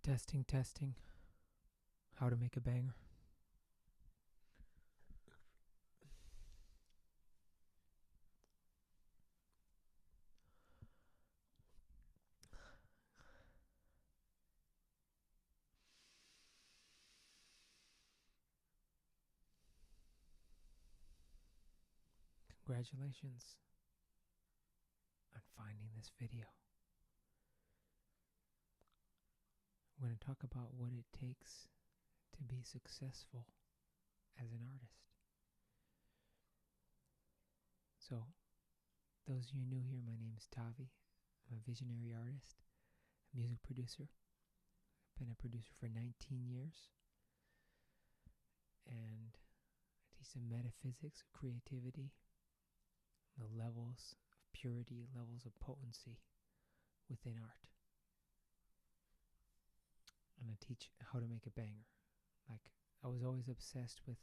Testing, testing. How to make a banger. Congratulations on finding this video. We're going to talk about what it takes to be successful as an artist. So, those of you new here, my name is Tavi. I'm a visionary artist, a music producer. I've been a producer for 19 years. And I teach the metaphysics of creativity, the levels of purity, levels of potency within art. And I teach how to make a banger. Like, I was always obsessed with,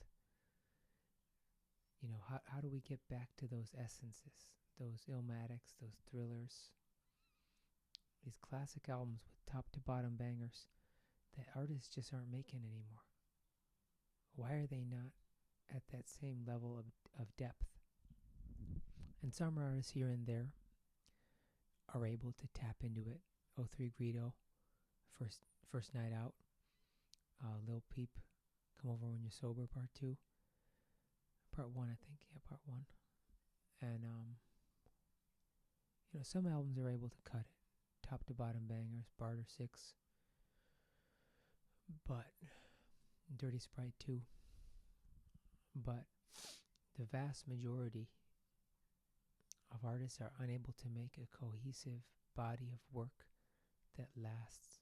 how do we get back to those essences, those Illmatics, those Thrillers, these classic albums with top to bottom bangers that artists just aren't making anymore. Why are they not at that same level of depth? And some artists here and there are able to tap into it. O3 Greedo, First Night Out, Lil Peep, Come Over When You're Sober, Part 2. Part 1, I think. Yeah, Part 1. And, some albums are able to cut it. Top to bottom bangers, Barter 6. But, Dirty Sprite 2. But, the vast majority of artists are unable to make a cohesive body of work that lasts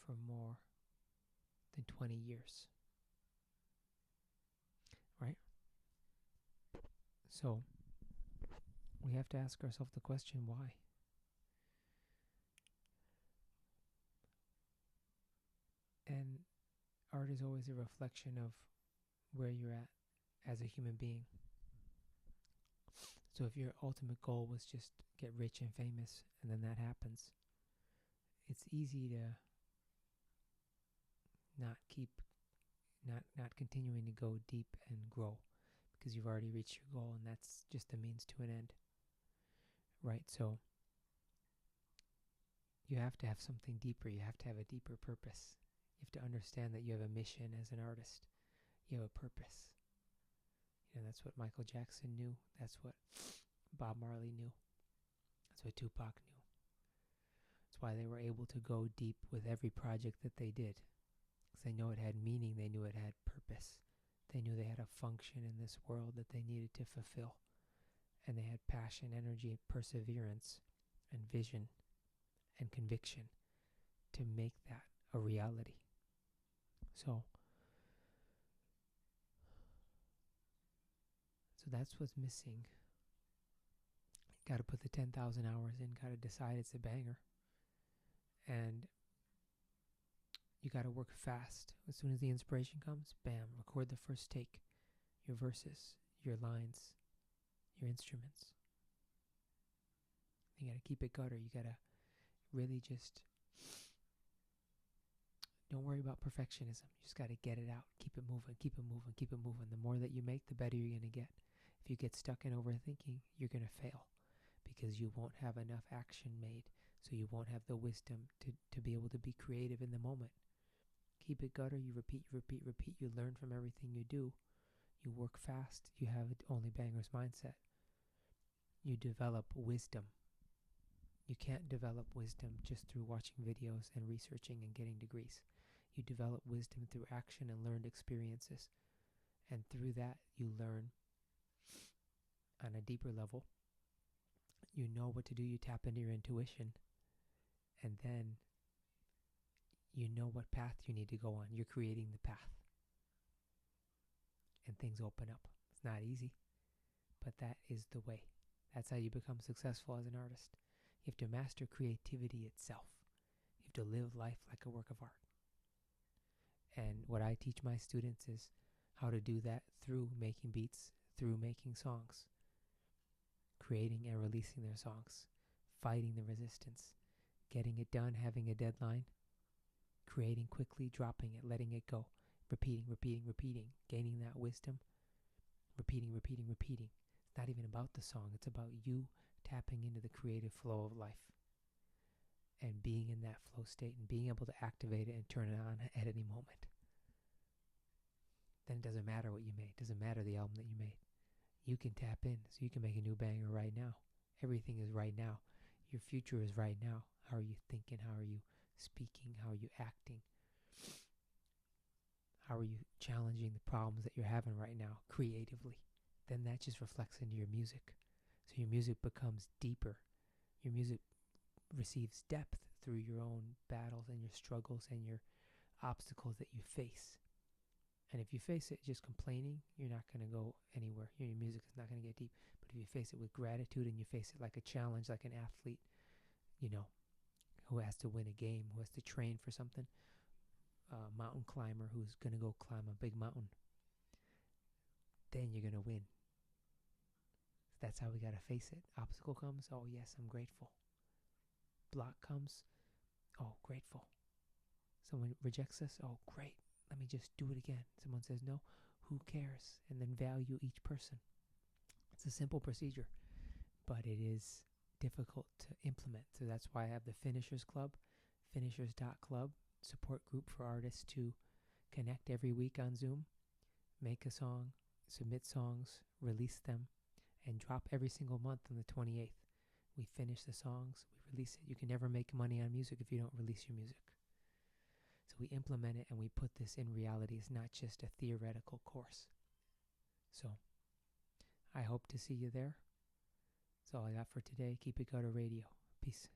for more than 20 years. Right? So, we have to ask ourselves the question, why? And art is always a reflection of where you're at as a human being. So if your ultimate goal was just get rich and famous, and then that happens, it's easy to not continuing to go deep and grow, because you've already reached your goal, and that's just a means to an end. Right? So you have to have something deeper. You have to have a deeper purpose. You have to understand that you have a mission as an artist. You have a purpose. That's what Michael Jackson knew. That's what Bob Marley knew. That's what Tupac knew. That's why they were able to go deep with every project that they did. Because they know it had meaning. They knew it had purpose. They knew they had a function in this world that they needed to fulfill. And they had passion, energy, perseverance, and vision, and conviction to make that a reality. So that's what's missing. You got to put the 10,000 hours in, got to decide it's a banger. And you got to work fast. As soon as the inspiration comes, bam, record the first take. Your verses, your lines, your instruments. You got to keep it gutter. You got to really just don't worry about perfectionism. You just got to get it out. Keep it moving, keep it moving, keep it moving. The more that you make, the better you're going to get. If you get stuck in overthinking, you're going to fail, because you won't have enough action made. So you won't have the wisdom to be able to be creative in the moment. Keep it gutter. You repeat, you repeat, repeat. You learn from everything you do. You work fast. You have only bangers mindset. You develop wisdom. You can't develop wisdom just through watching videos and researching and getting degrees. You develop wisdom through action and learned experiences. And through that, you learn on a deeper level. You know what to do. You tap into your intuition. And then you know what path you need to go on. You're creating the path. And things open up. It's not easy, but that is the way. That's how you become successful as an artist. You have to master creativity itself. You have to live life like a work of art. And what I teach my students is how to do that through making beats, through making songs, creating and releasing their songs, fighting the resistance, getting it done, having a deadline, creating quickly, dropping it, letting it go, repeating, gaining that wisdom, repeating. It's not even about the song, it's about you tapping into the creative flow of life and being in that flow state and being able to activate it and turn it on at any moment. Then it doesn't matter what you made, it doesn't matter the album that you made. You can tap in, so you can make a new banger right now. Everything is right now. Your future is right now. How are you thinking? How are you speaking? How are you acting? How are you challenging the problems that you're having right now creatively? Then that just reflects into your music. So your music becomes deeper. Your music receives depth through your own battles and your struggles and your obstacles that you face. And if you face it just complaining, you're not going to go anywhere. Your music is not going to get deep. But if you face it with gratitude and you face it like a challenge, like an athlete, who has to win a game, who has to train for something, a mountain climber who's going to go climb a big mountain, then you're going to win. That's how we got to face it. Obstacle comes, oh yes, I'm grateful. Block comes, oh, grateful. Someone rejects us, oh, great. Let me just do it again. Someone says no, who cares? And then value each person. It's a simple procedure, but it is difficult to implement. So that's why I have the Finishers Club, finishers.club, support group for artists to connect every week on Zoom, make a song, submit songs, release them, and drop every single month on the 28th. We finish the songs, we release it. You can never make money on music if you don't release your music. So we implement it and we put this in reality. It's not just a theoretical course. So I hope to see you there. That's all I got for today. Keep it Gutter Radio. Peace.